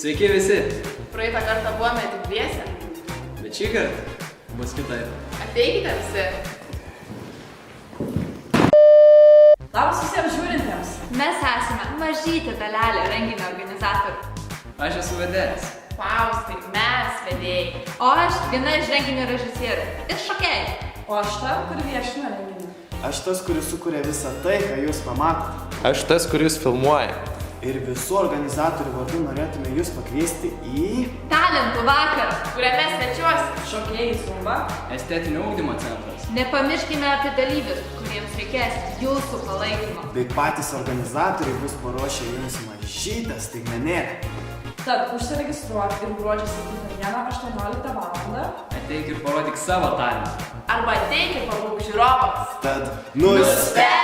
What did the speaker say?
Sveiki visi. Praeitą kartą buvome tik dviese. Bet šį kartą bus kitaip. Ateikite visi. Labas visiems žiūrintiems. Mes esame mažytė dalelė renginio organizatorių. Aš esu vedėjas. Faustai, mes vedėjai. O aš viena iš renginio režisierių ir šokėjų. O aš ta, kuri viešina renginį. Aš tas, kuris sukuria visą tai, ką jūs pamatot. Aš tas, kuris filmuoja. Ir visų organizatorių vardu norėtume jūs pakviesti į... Talentų vakarą. Kuriame svečiuos. Šokėjai Zumba. Estetinio ugdymo centras. Nepamirškime apie dalyvius, kuriems reikės jūsų palaikymo. Bei patys organizatoriai bus paruošę jums mažytę staigmenėlę. Tad užsiregistruok ir gruodžio 7 dieną 18 val. Ateik ir parodyk savo talentą. Arba ateik ir pabūk žiūrovams. Tad nustebink!